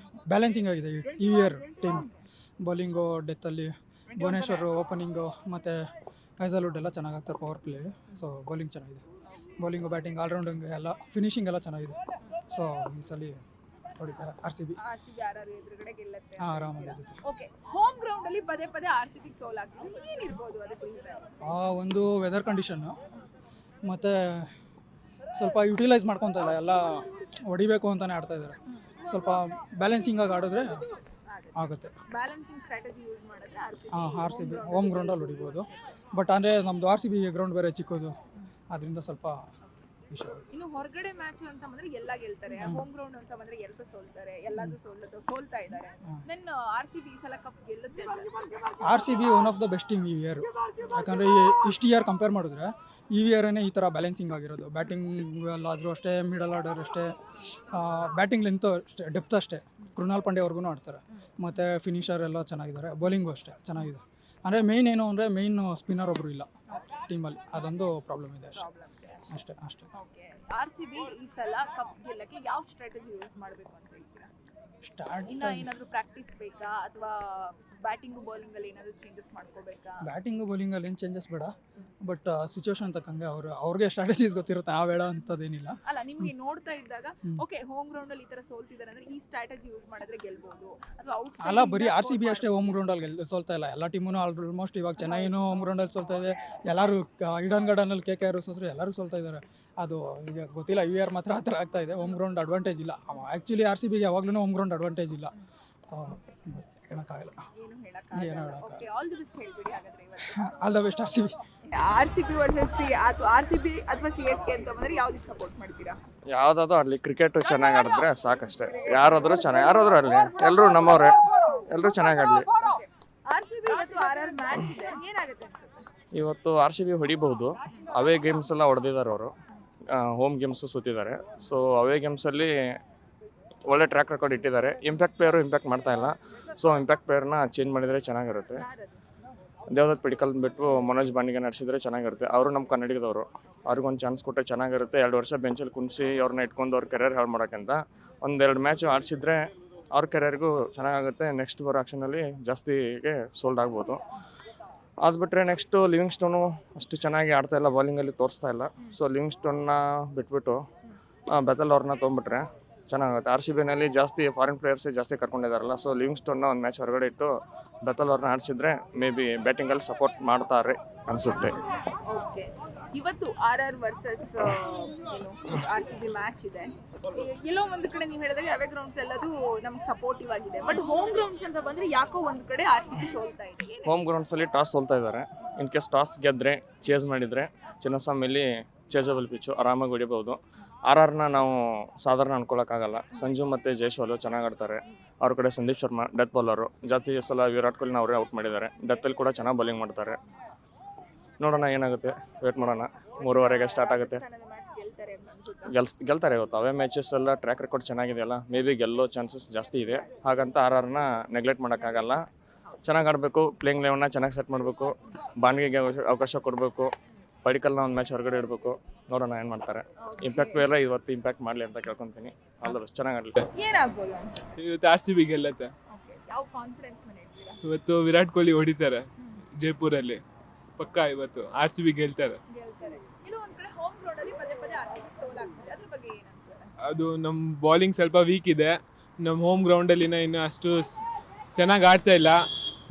ಬ್ಯಾಲೆನ್ಸಿಂಗ್ ಆಗಿದೆ ಈ ಇಯರ್ ಟೀಮ್. ಬೌಲಿಂಗು ಡೆತ್ತಲ್ಲಿ ಭುವನೇಶ್ವರ್ ಓಪನಿಂಗು ಮತ್ತು ಹೈಸಲ್ವುಡ್ ಎಲ್ಲ ಚೆನ್ನಾಗಿ ಆಗ್ತಾರೆ ಪವರ್ ಪ್ಲೇ. ಸೊ ಬೌಲಿಂಗ್ ಚೆನ್ನಾಗಿದೆ, ಬೌಲಿಂಗು ಬ್ಯಾಟಿಂಗ್ ಆಲ್ರೌಂಡಿಂಗ್ ಎಲ್ಲ ಫಿನಿಶಿಂಗ್ ಎಲ್ಲ ಚೆನ್ನಾಗಿದೆ. ಸೊ ಈ ಸಲ ಹೊಡಿತಾರೆ RCB. RR ಎದುರುಗಡೆ ಗೆಲ್ಲುತ್ತೆ. ಆರಾಮಾಗಿ ಗೆಲ್ಲುತ್ತೆ. ಓಕೆ. ಹೋಮ್ ಗ್ರೌಂಡ್ ಅಲ್ಲಿ ಪದೇ ಪದೇ RCB ಸೋಲಾಗ್ತಿದೆ. ಏನಿರ್ಬೋದು ಅದಕ್ಕೆ ರೀಸನ್? ಒಂದು ವೆದರ್ ಕಂಡೀಷನ್ನು ಮತ್ತು ಸ್ವಲ್ಪ ಯುಟಿಲೈಸ್ ಮಾಡ್ಕೊತಾ ಇಲ್ಲ, ಎಲ್ಲ ಹೊಡಿಬೇಕು ಅಂತಲೇ ಆಡ್ತಾ ಇದ್ದಾರೆ. ಸ್ವಲ್ಪ ಬ್ಯಾಲೆನ್ಸಿಂಗಾಗಿ ಆಡಿದ್ರೆ ಆಗುತ್ತೆ. ಬ್ಯಾಲೆನ್ಸಿಂಗ್ ಸ್ಟ್ರಾಟಜಿ ಯೂಸ್ ಮಾಡಿದ್ರೆ RCB ಹೋಮ್ ಗ್ರೌಂಡಲ್ಲಿ ಹೊಡಿಬೋದು. ಬಟ್ ಅಂದರೆ ನಮ್ಮದು RCB ಗ್ರೌಂಡ್ ಬೇರೆ ಚಿಕ್ಕದು, ಅದರಿಂದ ಸ್ವಲ್ಪ ಇಶ್ಯೂ ಆಗುತ್ತೆ. ಇನ್ನು ಹೊರಗಡೆ ಮ್ಯಾಚ್ ಅಂತ ಬಂದ್ರೆ ಎಲ್ಲ ಗೆಲ್ತಾರೆ. ಹೋಮ್ ಗ್ರೌಂಡ್ ಅಂತ ಬಂದ್ರೆ ಎಲ್ಲರೂ ಸೋಲ್ತಾರೆ, ಎಲ್ಲಾದ್ರೂ ಸೋಲ್ತಾ ಇದ್ದಾರೆ. ನನ್ನ RCB ಈ ಸಲ ಕಪ್ ಗೆಲ್ಲುತ್ತೆ ಅಂತ? RCB one of the best team ಈ ಇಯರ್. ಯಾಕಂದರೆ ಇಷ್ಟು ಇಯರ್ ಕಂಪೇರ್ ಮಾಡಿದ್ರೆ ಈ ಇಯರೇ ಈ ಥರ ಬ್ಯಾಲೆನ್ಸಿಂಗ್ ಆಗಿರೋದು. ಬ್ಯಾಟಿಂಗಲ್ಲಾದರೂ ಅಷ್ಟೇ, ಮಿಡಲ್ ಆರ್ಡರ್ ಅಷ್ಟೇ, ಬ್ಯಾಟಿಂಗ್ ಲೆಂತು ಅಷ್ಟೇ, ಡೆಪ್ತ್ ಅಷ್ಟೇ. ಕೃಣಾಲ್ ಪಾಂಡೆ ಅವ್ರಿಗೂ ಆಡ್ತಾರೆ. ಮತ್ತು ಫಿನಿಷರ್ ಎಲ್ಲ ಚೆನ್ನಾಗಿದ್ದಾರೆ. ಬೌಲಿಂಗು ಅಷ್ಟೇ ಚೆನ್ನಾಗಿದೆ. ಅಂದರೆ ಮೇಯ್ನ್ ಏನು ಅಂದರೆ ಮೇಯ್ನ್ ಸ್ಪಿನ್ನರ್ ಒಬ್ಬರು ಇಲ್ಲ ಟೀಮಲ್ಲಿ, ಅದೊಂದು ಪ್ರಾಬ್ಲಮ್ ಇದೆ ಅಷ್ಟೇ. ಓಕೆ. RCB ಈ ಸಲ ಕಪ್ ಗೆಲ್ಲಕ್ಕೆ ಯಾವ ಸ್ಟ್ರಾಟಜಿ ಯೂಸ್ ಮಾಡಬೇಕು ಅಂತ ಹೇಳ್ತೀರಾ? ಇನ್ನ ಏನಾದರೂ ಪ್ರಾಕ್ಟೀಸ್ ಬೇಕಾ ಅಥವಾ ಬ್ಯಾಟಿಂಗು ಬೌಲಿಂಗ್ ಅಲ್ಲಿ ಏನಾದರೂ ಚೇಂಜಸ್ ಮಾಡ್ಕೋಬೇಕಾ? ಬ್ಯಾಟಿಂಗು ಬೌಲಿಂಗಲ್ಲಿ ಏನು ಚೇಂಜಸ್ ಬೇಡ, ಬಟ್ ಸಿಚುವೇಶನ್ ತಕ್ಕಂಗೆ ಅವ್ರಿಗೆ ಸ್ಟ್ರಾಟಜೀಸ್ ಗೊತ್ತಿರುತ್ತೆ, ಆ ಬೇಡ ಅಂತದೇನಿಲ್ಲ. ಅಲ್ಲ, ನಿಮಗೆ ನೋಡ್ತಾ ಇದ್ದಾಗ ಓಕೆ ಹೋಮ್ ಗ್ರೌಂಡ್ ಅಲ್ಲಿ ಈ ತರ ಸೋಲ್ತಿದ್ದಾರೆ ಅಂದ್ರೆ ಈ ಸ್ಟ್ರಾಟಜಿ ಯೂಸ್ ಮಾಡಿದ್ರೆ ಗೆಲ್ಬಹುದು ಅಥವಾ ಔಟ್ ಅಲ್ಲ, ಬರೀ RCB ಅಷ್ಟೇ ಹೋಮ್ ಗ್ರೌಂಡಲ್ಲಿ ಸೋಲ್ತಾ ಇಲ್ಲ. ಎಲ್ಲ ಟೀಮೂ ಆಲ್ಮೋಸ್ಟ್ ಇವಾಗ ಚೆನ್ನೈನೂ ಹೋಮ್ ಗ್ರೌಂಡಲ್ಲಿ ಸೋಲ್ತಾ ಇದೆ. ಎಲ್ಲರೂ ಈಡನ್ ಗಾರ್ಡನಲ್ಲಿ KKR ಸೋತ್ರು, ಎಲ್ಲರೂ ಸೋಲ್ತಾ ಇದ್ದಾರೆ. ಅದು ಈಗ ಗೊತ್ತಿಲ್ಲ, ಈ ಇಯರ್ ಮಾತ್ರ ಆ ಥರ ಆಗ್ತಾ ಇದೆ. ಹೋಮ್ ಗ್ರೌಂಡ್ ಅಡ್ವಾಂಟೇಜ್ ಇಲ್ಲ. ಆ್ಯಕ್ಚುಲಿ RCBಗೆ ಯಾವಾಗಲೂ ಹೋಮ್ ಗ್ರೌಂಡ್ ಅಡ್ವಾಂಟೇಜ್ ಇಲ್ಲ, ಹೇಳೋಕ್ಕಾಗಲ್ಲ. ಏನು ಹೇಳಕ್ಕಾಗಲ್ಲ. ಓಕೆ, ಆಲ್ ದಿ ಬೆಸ್ಟ್ ಹೇಳ್ಬಿಡಿ ಹಾಗಾದ್ರೆ ಇವತ್ತು. All the best RCB. RCB versus RCB ಅಥವಾ CSK ಅಂತ ಬಂದ್ರೆ ಯಾವ್ದಕ್ಕೆ ಸಪೋರ್ಟ್ ಮಾಡ್ತೀರಾ? ಯಾವುದಾದ್ರು ಆಡಲಿ, ಕ್ರಿಕೆಟ್ ಚೆನ್ನಾಗಿ ಆಡಿದ್ರೆ ಸಾಕಷ್ಟೇ. ಯಾರಾದರೂ ಆಡಲಿ, ಎಲ್ಲರೂ ನಮ್ಮವ್ರೆ, ಎಲ್ಲರೂ ಚೆನ್ನಾಗಿ ಆಡಲಿ. RCB ಮತ್ತು RR ಮ್ಯಾಚ್ ಇದೆ, ಏನಾಗುತ್ತೆ ಅನ್ಸುತ್ತೆ? ಇವತ್ತು RCB ಹೊಡಿಬಹುದು. ಅವೇ ಗೇಮ್ಸ್ ಎಲ್ಲ ಹೊಡೆದಿದ್ದಾರೆ ಅವರು, ಹೋಮ್ ಗೇಮ್ಸು ಸುತ್ತಿದ್ದಾರೆ. ಸೊ ಅವೇ ಗೇಮ್ಸಲ್ಲಿ ಒಳ್ಳೆ ಟ್ರ್ಯಾಕ್ ರೆಕಾರ್ಡ್ ಇಟ್ಟಿದ್ದಾರೆ. ಇಂಪ್ಯಾಕ್ಟ್ ಪ್ಲೇಯರು ಇಂಪ್ಯಾಕ್ಟ್ ಮಾಡ್ತಾ ಇಲ್ಲ. ಸೊ ಇಂಪ್ಯಾಕ್ಟ್ ಪ್ಲೇಯರ್ನ ಚೇಂಜ್ ಮಾಡಿದರೆ ಚೆನ್ನಾಗಿರುತ್ತೆ. ದೇವದತ್ ಪಿಡಿಕಲ್ ಬಿಟ್ಟು ಮನೋಜ್ ಬಾಂಡಿಗೆ ನಡೆಸಿದ್ರೆ ಚೆನ್ನಾಗಿರುತ್ತೆ. ಅವರು ನಮ್ಮ ಕನ್ನಡಿಗದವರು, ಅವ್ರಿಗೊಂದು ಚಾನ್ಸ್ ಕೊಟ್ಟರೆ ಚೆನ್ನಾಗಿರುತ್ತೆ. 2 ವರ್ಷ ಬೆಂಚಲ್ಲಿ ಕುಣಿಸಿ ಅವ್ರನ್ನ ಇಟ್ಕೊಂಡು ಅವ್ರ ಕೆರಿಯರ್ ಹಾಳು ಮಾಡೋಕ್ಕಿಂತ 1-2 ಮ್ಯಾಚ್ ಆಡಿಸಿದ್ರೆ ಅವ್ರ ಕೆರಿಯರ್ಗೂ ಚೆನ್ನಾಗಾಗುತ್ತೆ. ನೆಕ್ಸ್ಟ್ ಬರೋ ಆಕ್ಷನಲ್ಲಿ ಜಾಸ್ತಿಗೆ ಸೋಲ್ಡ್ ಆಗ್ಬೋದು. ಅದು ಬಿಟ್ಟರೆ ನೆಕ್ಸ್ಟು ಲಿವಿಂಗ್ ಸ್ಟೋನು ಅಷ್ಟು ಚೆನ್ನಾಗಿ ಆಡ್ತಾ ಇಲ್ಲ, ಬೌಲಿಂಗಲ್ಲಿ ತೋರಿಸ್ತಾ ಇಲ್ಲ. ಸೊ ಲಿವಿಂಗ್ ಸ್ಟೋನ್ನ ಬಿಟ್ಬಿಟ್ಟು ಬೆತಲ್ ಅವ್ರನ್ನ ತೊಗೊಂಬಿಟ್ರೆ ಚೆನ್ನಾಗುತ್ತೆ. RCBನಲ್ಲಿ ಜಾಸ್ತಿ ಫಾರಿನ್ ಪ್ಲೇಯರ್ಸೇ ಜಾಸ್ತಿ ಕರ್ಕೊಂಡಿದ್ದಾರಲ್ಲ. ಸೊ ಲಿವಿಂಗ್ ಸ್ಟೋನ್ನ ಒಂದು ಮ್ಯಾಚ್ ಹೊರಗಡೆ ಇಟ್ಟು ಬೆತಲ್ ಅವ್ರನ್ನ ಆಡಿಸಿದ್ರೆ ಮೇ ಬಿ ಬ್ಯಾಟಿಂಗಲ್ಲಿ ಸಪೋರ್ಟ್ ಮಾಡ್ತಾರೆ ಅನಿಸುತ್ತೆ. ಓಕೆ, ಇವತ್ತು RR ವರ್ಸಸ್ RCB ಮ್ಯಾಚ್ ಇದೆ. ಎಲ್ಲೋ ಒಂದು ಕಡೆ ನೀವು ಹೇಳಿದಾಗ ಅವೇ ಗ್ರೌಂಡ್ಸ್ ಎಲ್ಲದು ನಮ್ಗೆ ಸಪೋರ್ಟಿವ್ ಆಗಿದೆ, ಬಟ್ ಹೋಮ್ ಗ್ರೌಂಡ್ಸ್ ಅಂತ ಬಂದ್ರೆ ಯಾಕೋ ಒಂದು ಕಡೆ RCB ಸೋಲ್ತಾ ಇದೆ. ಹೋಮ್ ಗ್ರೌಂಡ್ಸಲ್ಲಿ ಟಾಸ್ ಸೋಲ್ತಾ ಇದ್ದಾರೆ. ಇನ್ ಕೇಸ್ ಟಾಸ್ ಗೆದ್ದರೆ ಚೇಸ್ ಮಾಡಿದರೆ ಚಿನ್ನಸ್ವಾಮಿಲಿ ಚೇಜಬಲ್ ಪಿಚ್ಚು ಆರಾಮಾಗಿ ಹೊಡಿಬೋದು. RRನ ನಾವು ಸಾಧಾರಣ ಅನ್ಕೊಳ್ಳೋಕ್ಕಾಗಲ್ಲ. ಸಂಜು ಮತ್ತು ಜೈಸ್ವಾಲ್ ಚೆನ್ನಾಗಿ ಆಡ್ತಾರೆ. ಅವ್ರ ಕಡೆ ಸಂದೀಪ್ ಶರ್ಮಾ ಡೆತ್ ಬೌಲರು, ಜಾಸ್ತಿ ಸಲ ವಿರಾಟ್ ಕೊಹ್ಲಿನ ಅವರೇ ಔಟ್ ಮಾಡಿದ್ದಾರೆ. ಡೆತ್ತಲ್ಲಿ ಕೂಡ ಚೆನ್ನಾಗಿ ಬೌಲಿಂಗ್ ಮಾಡ್ತಾರೆ. ನೋಡೋಣ ಏನಾಗುತ್ತೆ, ವೇಟ್ ಮಾಡೋಣ. 3:30ಗೆ ಸ್ಟಾರ್ಟ್ ಆಗುತ್ತೆ. ಗೆಲ್ತಾರೆ ಇವತ್ತು. ಅವೇ ಮ್ಯಾಚಸ್ ಎಲ್ಲ ಟ್ರ್ಯಾಕ್ ರೆಕಾರ್ಡ್ ಚೆನ್ನಾಗಿದೆಯಲ್ಲ, ಮೇ ಬಿ ಗೆಲ್ಲೋ ಚಾನ್ಸಸ್ ಜಾಸ್ತಿ ಇದೆ. ಹಾಗಂತ RRನ ನೆಗ್ಲೆಕ್ಟ್ ಮಾಡೋಕ್ಕಾಗಲ್ಲ. ಚೆನ್ನಾಗಿ ಆಡಬೇಕು, ಪ್ಲೇಯಿಂಗ್ ಲೆವೆನ್ನ ಚೆನ್ನಾಗಿ ಸೆಟ್ ಮಾಡಬೇಕು, ಬಾಂಡ್ಗೆ ಅವಕಾಶ ಕೊಡಬೇಕು, ಪಡಿಕಲ್ನ ಒಂದು ಮ್ಯಾಚ್ ಹೊರಗಡೆ ಇಡಬೇಕು. ನೋಡೋಣ ಏನು ಮಾಡ್ತಾರೆ. ಇಂಪ್ಯಾಕ್ಟ್ ಎಲ್ಲ ಇವತ್ತು ಇಂಪ್ಯಾಕ್ಟ್ ಮಾಡಲಿ ಅಂತ ಕೇಳ್ಕೊತೀನಿ. ಆಲ್ ದ ಬೆಸ್ಟ್, ಚೆನ್ನಾಗಿ ಆಡಲಿ. ಏನಾಗ್ಬೋದು ಅನ್ಸುತ್ತೆ? ಇವತ್ತು RCB ಗೆಲ್ಲತ್ತೆ. ಯಾವ ಕಾನ್ಫಿಡೆನ್ಸ್ ಮೇಲೆ ಹೇಳ್ತೀರಾ? ಇವತ್ತು ವಿರಾಟ್ ಕೊಹ್ಲಿ ಹೊಡಿತಾರೆ ಜೈಪುರಲ್ಲಿ, ಪಕ್ಕ ಇವತ್ತು RCB ಗೆಲ್ತಾರೆ. ಕೆಲವು ಒಂದ್ ಕಡೆ ಹೋಮ್ ಗ್ರೌಂಡ್ ಅಲ್ಲಿ ಪದೇ ಪದೇ RCB ಸೋಲ್ ಆಗ್ತಿದೆ, ಅದ್ರ ಬಗ್ಗೆ ಏನ್ ಅನ್ಸುತ್ತೆ? ಅದು ನಮ್ಮ ಬೌಲಿಂಗ್ ಸ್ವಲ್ಪ ವೀಕ್ ಇದೆ. ನಮ್ಮ ಹೋಮ್ ಗ್ರೌಂಡಲ್ಲಿ ಇನ್ನು ಅಷ್ಟು ಚೆನ್ನಾಗಿ ಆಡ್ತಾ ಇಲ್ಲ.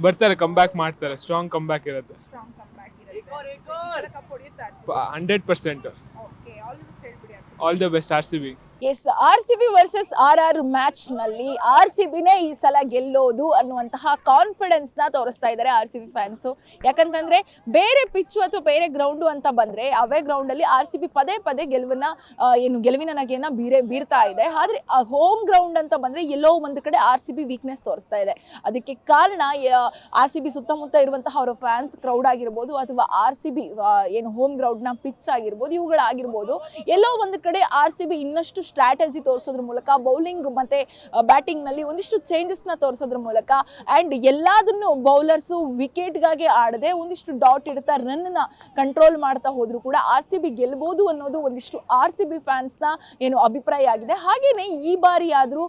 ಬರ್ತಾರೆ, ಕಂಬ್ಯಾಕ್ ಮಾಡ್ತಾರೆ, ಸ್ಟ್ರಾಂಗ್ ಕಂಬ್ಯಾಕ್ ಇರುತ್ತೆ. ಸ್ಟ್ರಾಂಗ್ ಕಮ್ಬ್ಯಾಕ್ ಇರುತ್ತೆ, ಕಪ್ ಹೊಡೆಯುತ್ತಾರೆ. 100%. ಓಕೆ, ಆಲ್ ದಿ ಬೆಸ್ಟ್ ಹೇಳ್ಬಿಡಿ. All the best RCB. Yes, RCB versus RR match ನಲ್ಲಿ RCBನೇ ಈ ಸಲ ಗೆಲ್ಲೋದು ಅನ್ನುವಂತಹ ಕಾನ್ಫಿಡೆನ್ಸ್ ನ ತೋರಿಸ್ತಾ ಇದ್ದಾರೆ RCB ಫ್ಯಾನ್ಸು. ಯಾಕಂತಂದ್ರೆ ಬೇರೆ ಪಿಚ್ಚು ಅಥವಾ ಬೇರೆ ಗ್ರೌಂಡು ಅಂತ ಬಂದ್ರೆ ಅವೇ ಗ್ರೌಂಡ್ ಅಲ್ಲಿ RCB ಪದೇ ಪದೇ ಗೆಲುವಿನ ನಗೆಯನ್ನ ಬೀರ್ತಾ ಇದೆ. ಆದ್ರೆ ಹೋಮ್ ಗ್ರೌಂಡ್ ಅಂತ ಬಂದ್ರೆ ಎಲ್ಲೋ ಒಂದು ಕಡೆ RCB ವೀಕ್ನೆಸ್ ತೋರಿಸ್ತಾ ಇದೆ. ಅದಕ್ಕೆ ಕಾರಣ RCB ಸುತ್ತಮುತ್ತ ಇರುವಂತಹ ಅವರ ಫ್ಯಾನ್ಸ್ ಕ್ರೌಡ್ ಆಗಿರ್ಬೋದು, ಅಥವಾ RCB ಹೋಮ್ ಗ್ರೌಂಡ್ ನ ಪಿಚ್ ಆಗಿರ್ಬೋದು, ಇವುಗಳಾಗಿರ್ಬೋದು. ಎಲ್ಲೋ ಒಂದು ಕಡೆ RCB ಇನ್ನಷ್ಟು ಸ್ಟ್ರಾಟಜಿ ತೋರಿಸೋದ್ರ ಮೂಲಕ, ಬೌಲಿಂಗ್ ಮತ್ತೆ ಬ್ಯಾಟಿಂಗ್ ನಲ್ಲಿ ಒಂದಿಷ್ಟು ಚೇಂಜಸ್ ನ ತೋರಿಸೋದ್ರ ಮೂಲಕ, ಅಂಡ್ ಎಲ್ಲದನ್ನು ಬೌಲರ್ಸ್ ವಿಕೆಟ್ಗಾಗಿ ಆಡದೆ ಒಂದಿಷ್ಟು ಡಾಟ್ ಇಡ್ತಾ ರನ್ ನ ಕಂಟ್ರೋಲ್ ಮಾಡ್ತಾ ಹೋದ್ರು ಕೂಡ RCB ಗೆಲ್ಬಹುದು ಅನ್ನೋದು ಒಂದಿಷ್ಟು RCB ಫ್ಯಾನ್ಸ್ ನ ಅಭಿಪ್ರಾಯ ಆಗಿದೆ. ಹಾಗೇನೆ ಈ ಬಾರಿ ಆದ್ರೂ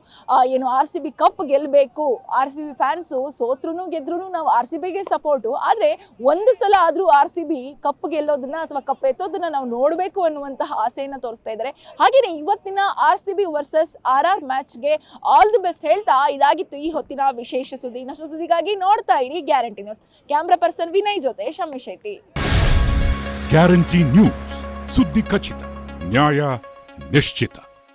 RCB ಕಪ್ ಗೆಲ್ಬೇಕು. RCB ಫ್ಯಾನ್ಸ್ ಸೋತ್ರುನು ಗೆದ್ರುನು ನಾವು RCBಗೆ ಸಪೋರ್ಟು, ಆದ್ರೆ ಒಂದು ಸಲ ಆದ್ರೂ RCB ಕಪ್ ಗೆಲ್ಲೋದನ್ನ ಅಥವಾ ಕಪ್ ಎತ್ತೋದನ್ನ ನಾವು ನೋಡ್ಬೇಕು ಅನ್ನುವಂತಹ ಆಸೆಯನ್ನ ತೋರಿಸ್ತಾ ಇದ್ದಾರೆ. ಹಾಗೇನೆ ಇವತ್ತಿನ RCB ವರ್ಸಸ್ RR ಮ್ಯಾಚ್ಗೆ ಆಲ್ ದಿ ಬೆಸ್ಟ್ ಹೇಳ್ತಾ ಇದಾಗಿತ್ತು ಈ ಹೊತ್ತಿನ ವಿಶೇಷ ಸುದ್ದಿ. ಇನ್ನಷ್ಟು ಸುದ್ದಿಗಾಗಿ ನೋಡ್ತಾ ಇರಿ guarantee news. Camera person Vinay ಜೊತೆ ಶಮ್ಮಿ ಶೆಟ್ಟಿ. ಗ್ಯಾರಂಟಿ ನ್ಯೂಸ್, ಸುದ್ದಿ ಖಚಿತ, ನ್ಯಾಯ ನಿಶ್ಚಿತ.